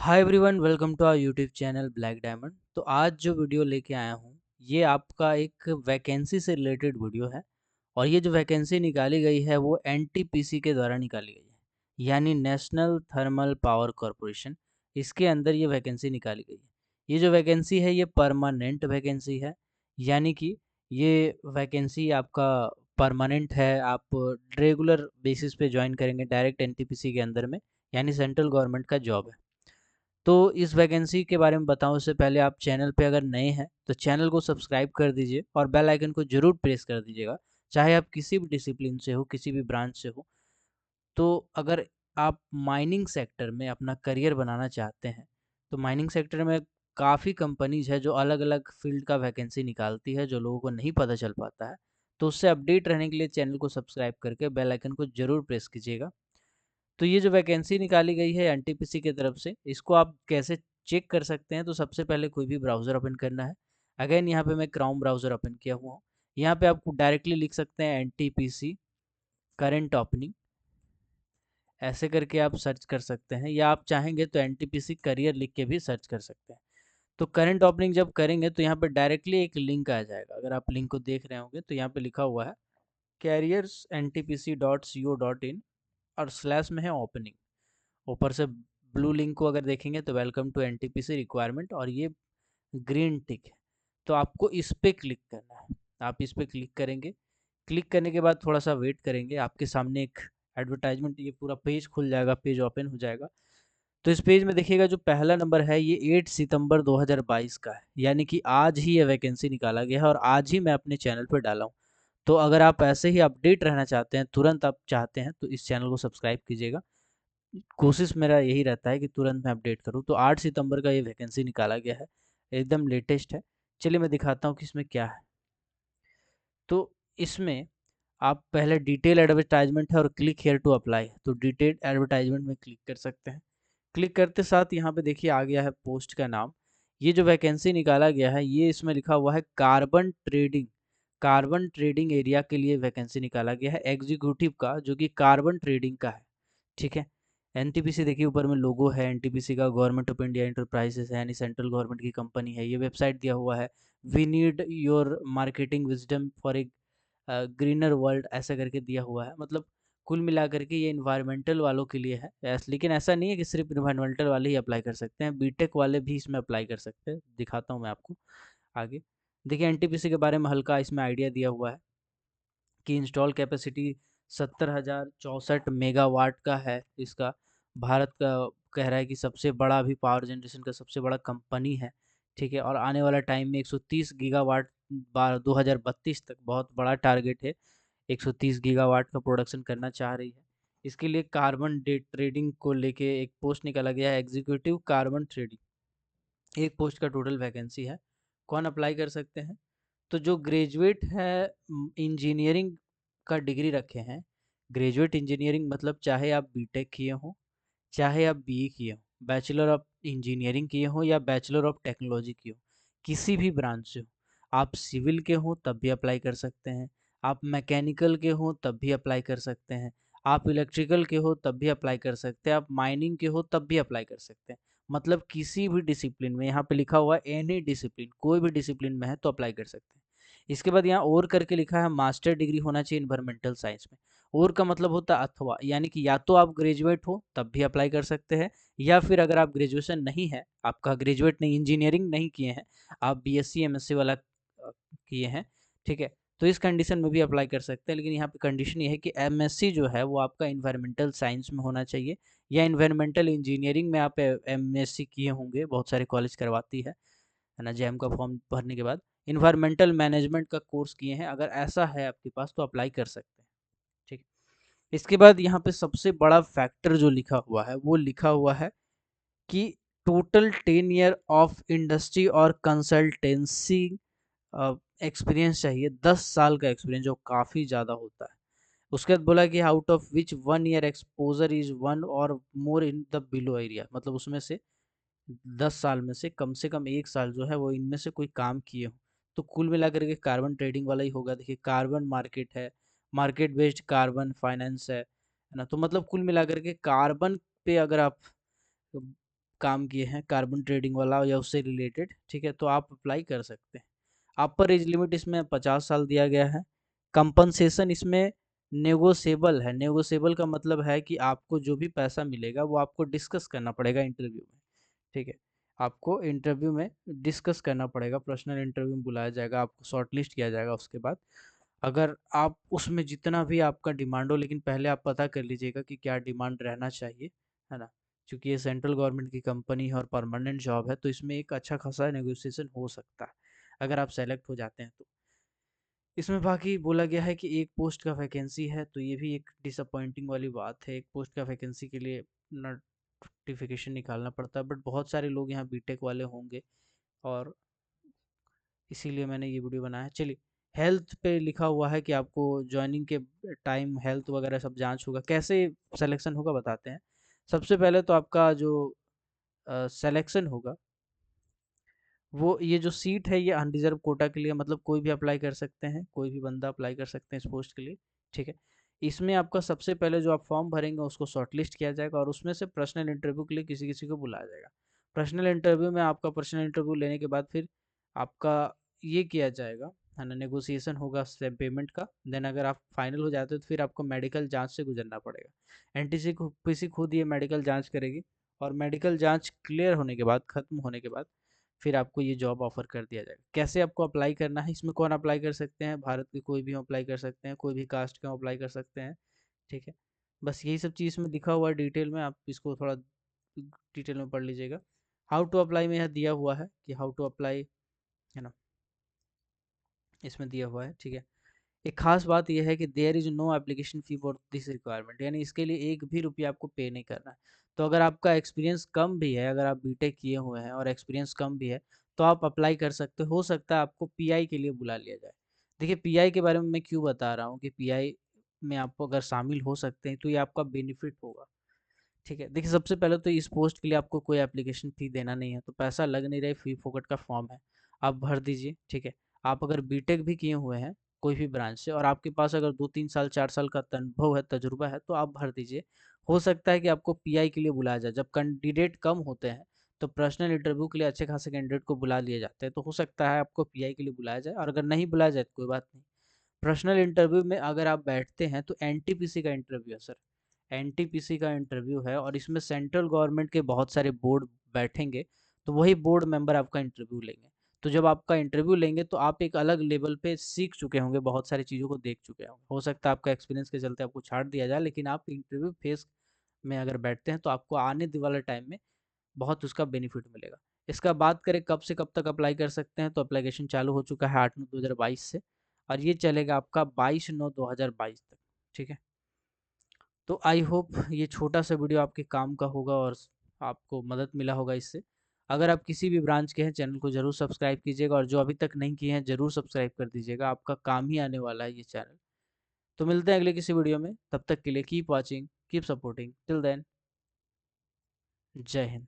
Hi everyone, welcome to our YouTube channel black diamond. तो आज जो वीडियो लेके आया हूँ ये आपका एक वैकेंसी से रिलेटेड वीडियो है। और ये जो वैकेंसी निकाली गई है वो एनटीपीसी के द्वारा निकाली गई है, यानी नेशनल थर्मल पावर कॉरपोरेशन। इसके अंदर ये वैकेंसी निकाली गई है। ये जो वैकेंसी है ये परमानेंट वैकेंसी है, यानी कि ये वैकेंसी आपका परमानेंट है। आप रेगुलर बेसिस पे ज्वाइन करेंगे डायरेक्ट एनटीपीसी के अंदर में, यानी सेंट्रल गवर्नमेंट का जॉब है। तो इस वैकेंसी के बारे में बताऊं उससे पहले आप चैनल पे अगर नए हैं तो चैनल को सब्सक्राइब कर दीजिए और बेल आइकन को जरूर प्रेस कर दीजिएगा। चाहे आप किसी भी डिसिप्लिन से हो, किसी भी ब्रांच से हो। तो अगर आप माइनिंग सेक्टर में अपना करियर बनाना चाहते हैं तो माइनिंग सेक्टर में काफ़ी कंपनीज है जो अलग अलग फील्ड का वैकेंसी निकालती है, जो लोगों को नहीं पता चल पाता है। तो उससे अपडेट रहने के लिए चैनल को सब्सक्राइब करके बेल आइकन को जरूर प्रेस कीजिएगा। तो ये जो वैकेंसी निकाली गई है एनटीपीसी की तरफ से, इसको आप कैसे चेक कर सकते हैं? तो सबसे पहले कोई भी ब्राउज़र ओपन करना है। अगेन यहाँ पे मैं क्राउन ब्राउज़र ओपन किया हुआ हूँ। यहाँ पे आपको डायरेक्टली लिख सकते हैं एनटीपीसी करंट ओपनिंग, ऐसे करके आप सर्च कर सकते हैं, या आप चाहेंगे तो एनटीपीसी करियर लिख के भी सर्च कर सकते हैं। तो करंट ओपनिंग जब करेंगे तो यहाँ पे डायरेक्टली एक लिंक आ जाएगा। अगर आप लिंक को देख रहे होंगे तो यहाँ पे लिखा हुआ है careersntpc.co.in और स्लैश में है ओपनिंग। ऊपर से ब्लू लिंक को अगर देखेंगे तो वेलकम टू एनटीपीसी रिक्वायरमेंट, और ये ग्रीन टिक है। तो आपको इस पे क्लिक करना है। आप इस पे क्लिक करेंगे। क्लिक करने के बाद थोड़ा सा वेट करेंगे, आपके सामने एक एडवर्टाइजमेंट, ये पूरा पेज खुल जाएगा, पेज ओपन हो जाएगा। तो इस पेज में देखिएगा जो पहला नंबर है ये 8 सितंबर 2022 का है, यानी कि आज ही ये वैकेंसी निकाला गया है और आज ही मैं अपने चैनल पर डाला हूँ। तो अगर आप ऐसे ही अपडेट रहना चाहते हैं, तुरंत आप चाहते हैं, तो इस चैनल को सब्सक्राइब कीजिएगा। कोशिश मेरा यही रहता है कि तुरंत मैं अपडेट करूँ। तो 8 सितंबर का ये वैकेंसी निकाला गया है, एकदम लेटेस्ट है। चलिए मैं दिखाता हूँ कि इसमें क्या है। तो इसमें आप पहले डिटेल एडवर्टाइजमेंट है और क्लिक हेयर टू अप्लाई, तो डिटेल एडवर्टाइजमेंट में क्लिक कर सकते हैं। क्लिक करते साथ यहाँ पे देखिए आ गया है पोस्ट का नाम। ये जो वैकेंसी निकाला गया है ये इसमें लिखा हुआ है कार्बन ट्रेडिंग एरिया के लिए वैकेंसी निकाला गया है एग्जीक्यूटिव का, जो कि कार्बन ट्रेडिंग का है। ठीक है। एनटीपीसी देखिए ऊपर में लोगो है एनटीपीसी का, गवर्नमेंट ऑफ इंडिया एंटरप्राइजेस है, यानी सेंट्रल गवर्नमेंट की कंपनी है। ये वेबसाइट दिया हुआ है, we need your marketing wisdom for a greener world, ऐसा करके दिया हुआ है। मतलब कुल मिलाकर के ये इन्वायरमेंटल वालों के लिए है। लेकिन ऐसा नहीं है कि सिर्फ इन्वायरमेंटल वाले ही अप्लाई कर सकते हैं, बीटेक वाले भी इसमें अप्लाई कर सकते हैं। दिखाता हूँ मैं आपको आगे। देखिए एनटीपीसी के बारे में हल्का इसमें आइडिया दिया हुआ है कि इंस्टॉल कैपेसिटी 70,064 मेगावाट का है इसका। भारत का कह रहा है कि सबसे बड़ा अभी पावर जनरेशन का सबसे बड़ा कंपनी है। ठीक है। और आने वाला टाइम में 130 गीगावाट 2032 तक, बहुत बड़ा टारगेट है। 130 गीगावाट का प्रोडक्शन करना चाह रही है। इसके लिए कार्बन डे ट्रेडिंग को लेके एक पोस्ट निकाला गया है, एग्जीक्यूटिव कार्बन ट्रेडिंग। एक पोस्ट का टोटल वैकेंसी है। कौन अप्लाई कर सकते हैं? तो जो ग्रेजुएट है इंजीनियरिंग का डिग्री रखे हैं, ग्रेजुएट इंजीनियरिंग मतलब चाहे आप बीटेक किए हों, चाहे आप बीई किए हों, बैचलर ऑफ इंजीनियरिंग किए हों या बैचलर ऑफ टेक्नोलॉजी किए हों, किसी भी ब्रांच से हो। आप सिविल के हों तब भी अप्लाई कर सकते हैं, आप मैकेनिकल के हों तब भी अप्लाई कर सकते हैं, आप इलेक्ट्रिकल के हो तब भी अप्लाई कर सकते हैं, आप माइनिंग के हो तब भी अप्लाई कर सकते हैं। मतलब किसी भी डिसिप्लिन में, यहाँ पे लिखा हुआ है एनी डिसिप्लिन, कोई भी डिसिप्लिन में है तो अप्लाई कर सकते हैं। इसके बाद यहाँ और करके लिखा है मास्टर डिग्री होना चाहिए इन्वायरमेंटल साइंस में। और का मतलब होता है अथवा, यानी कि या तो आप ग्रेजुएट हो तब भी अप्लाई कर सकते हैं, या फिर अगर आप ग्रेजुएशन नहीं है, आपका ग्रेजुएट नहीं, इंजीनियरिंग नहीं किए हैं, आप बीएससी एमएससी वाला किए हैं, ठीक है, तो इस कंडीशन में भी अप्लाई कर सकते हैं। लेकिन यहाँ पे कंडीशन ये है कि एमएससी जो है वो आपका इन्वायरमेंटल साइंस में होना चाहिए, या इन्वायरमेंटल इंजीनियरिंग में आप एमएससी किए होंगे, बहुत सारे कॉलेज करवाती है ना, जैम का फॉर्म भरने के बाद इन्वायरमेंटल मैनेजमेंट का कोर्स किए हैं, अगर ऐसा है आपके पास तो अप्लाई कर सकते हैं। ठीक। इसके बाद यहाँ पे सबसे बड़ा फैक्टर जो लिखा हुआ है वो लिखा हुआ है कि टोटल 10 ईयर ऑफ इंडस्ट्री और कंसल्टेंसी एक्सपीरियंस चाहिए, 10 साल का एक्सपीरियंस, जो काफ़ी ज़्यादा होता है। उसके बाद बोला कि out of which 1 year exposure is one और मोर इन द बिलो एरिया, मतलब उसमें से 10 साल में से कम 1 साल जो है वो इनमें से कोई काम किए हो। तो कुल मिलाकर के कार्बन ट्रेडिंग वाला ही होगा। देखिए कार्बन मार्केट है, मार्केट बेस्ड कार्बन फाइनेंस है ना। तो मतलब कुल मिलाकर के कार्बन पे अगर आप काम किए हैं कार्बन ट्रेडिंग वाला या उससे रिलेटेड, ठीक है, तो आप अप्लाई कर सकते हैं। अपर एज लिमिट इसमें 50 साल दिया गया है। कंपनसेशन इसमें नेगोशिएबल है। नेगोशिएबल का मतलब है कि आपको जो भी पैसा मिलेगा वो आपको डिस्कस करना पड़ेगा इंटरव्यू में, ठीक है। आपको इंटरव्यू में डिस्कस करना पड़ेगा, पर्सनल इंटरव्यू में बुलाया जाएगा, आपको शॉर्टलिस्ट किया जाएगा। उसके बाद अगर आप उसमें जितना भी आपका डिमांड हो, लेकिन पहले आप पता कर लीजिएगा कि क्या डिमांड रहना चाहिए, है ना। क्योंकि ये सेंट्रल गवर्नमेंट की कंपनी है और परमानेंट जॉब है, तो इसमें एक अच्छा खासा नेगोशिएशन हो सकता है अगर आप सेलेक्ट हो जाते हैं तो। इसमें बाकी बोला गया है कि एक पोस्ट का वैकेंसी है, तो ये भी एक डिसअपॉइंटिंग वाली बात है। एक पोस्ट का वैकेंसी के लिए नोटिफिकेशन निकालना पड़ता है, बट बहुत सारे लोग यहाँ बीटेक वाले होंगे और इसीलिए मैंने ये वीडियो बनाया है। चलिए, हेल्थ पे लिखा हुआ है कि आपको ज्वाइनिंग के टाइम हेल्थ वगैरह सब जांच होगा। कैसे सिलेक्शन होगा बताते हैं। सबसे पहले तो आपका जो सिलेक्शन होगा, वो ये जो सीट है ये अनरिजर्व कोटा के लिए, मतलब कोई भी अप्लाई कर सकते हैं, कोई भी बंदा अप्लाई कर सकते हैं इस पोस्ट के लिए, ठीक है। इसमें आपका सबसे पहले जो आप फॉर्म भरेंगे उसको शॉर्टलिस्ट किया जाएगा और उसमें से पर्सनल इंटरव्यू के लिए किसी किसी को बुलाया जाएगा। पर्सनल इंटरव्यू में आपका पर्सनल इंटरव्यू लेने के बाद फिर आपका ये किया जाएगा, है ना, नेगोशिएशन होगा पेमेंट का। देन अगर आप फाइनल हो जाते हो तो फिर आपको मेडिकल जांच से गुजरना पड़ेगा। एनटीसी पीसी खुद ये मेडिकल जांच करेगी और मेडिकल जांच क्लियर होने के बाद, खत्म होने के बाद, फिर आपको ये जॉब ऑफर कर दिया जाएगा। कैसे आपको अप्लाई करना है, इसमें कौन अप्लाई कर सकते हैं, भारत के कोई भी अप्लाई कर सकते हैं, कोई भी कास्ट के अप्लाई कर सकते हैं, ठीक है। बस यही सब चीज़ में लिखा हुआ है डिटेल में, आप इसको थोड़ा डिटेल में पढ़ लीजिएगा। हाउ टू अप्लाई में यह दिया हुआ है कि हाउ टू अप्लाई, है ना, इसमें दिया हुआ है, ठीक है। एक खास बात यह है कि there is no application fee for this requirement, यानी इसके लिए एक भी रुपया आपको पे नहीं करना है। तो अगर आपका एक्सपीरियंस कम भी है, अगर आप बीटेक किए हुए हैं और एक्सपीरियंस कम भी है, तो आप अप्लाई कर सकते हो सकता है आपको पीआई के लिए बुला लिया जाए। देखिए, पीआई के बारे में मैं क्यों बता रहा हूँ कि पीआई में आपको अगर शामिल हो सकते हैं तो ये आपका बेनिफिट होगा, ठीक है। देखिए, सबसे पहले तो इस पोस्ट के लिए आपको कोई एप्लीकेशन फ़ी देना नहीं है, तो पैसा लग नहीं रहा है, फ़ी फोकट का फॉर्म है, आप भर दीजिए, ठीक है। आप अगर बीटेक भी किए हुए हैं कोई भी ब्रांच से और आपके पास अगर 2-3 साल 4 साल का अनुभव है, तजुर्बा है, तो आप भर दीजिए। हो सकता है कि आपको पीआई के लिए बुलाया जाए। जब कैंडिडेट कम होते हैं तो पर्सनल इंटरव्यू के लिए अच्छे खासे कैंडिडेट को बुला लिए जाते हैं, तो हो सकता है आपको पीआई के लिए बुलाया जाए, और अगर नहीं बुलाया जाए तो कोई बात नहीं। पर्सनल इंटरव्यू में अगर आप बैठते हैं तो एनटीपीसी का इंटरव्यू है सर, एनटीपीसी का इंटरव्यू है और इसमें सेंट्रल गवर्नमेंट के बहुत सारे बोर्ड बैठेंगे, तो वही बोर्ड मेंबर आपका इंटरव्यू लेंगे। तो जब आपका इंटरव्यू लेंगे तो आप एक अलग लेवल पे सीख चुके होंगे, बहुत सारी चीज़ों को देख चुके होंगे। हो सकता है आपका एक्सपीरियंस के चलते आपको छाड़ दिया जाए, लेकिन आप इंटरव्यू फेस में अगर बैठते हैं तो आपको आने वाले टाइम में बहुत उसका बेनिफिट मिलेगा। इसका बात करें कब से कब तक अप्लाई कर सकते हैं, तो एप्लीकेशन चालू हो चुका है 8/9/2022 से और ये चलेगा आपका 22/9/2022 तक, ठीक है। तो आई होप ये छोटा सा वीडियो आपके काम का होगा और आपको मदद मिला होगा इससे। अगर आप किसी भी ब्रांच के हैं, चैनल को ज़रूर सब्सक्राइब कीजिएगा और जो अभी तक नहीं किए हैं ज़रूर सब्सक्राइब कर दीजिएगा, आपका काम ही आने वाला है ये चैनल। तो मिलते हैं अगले किसी वीडियो में, तब तक के लिए keep watching, keep supporting, till then, Jai Hind.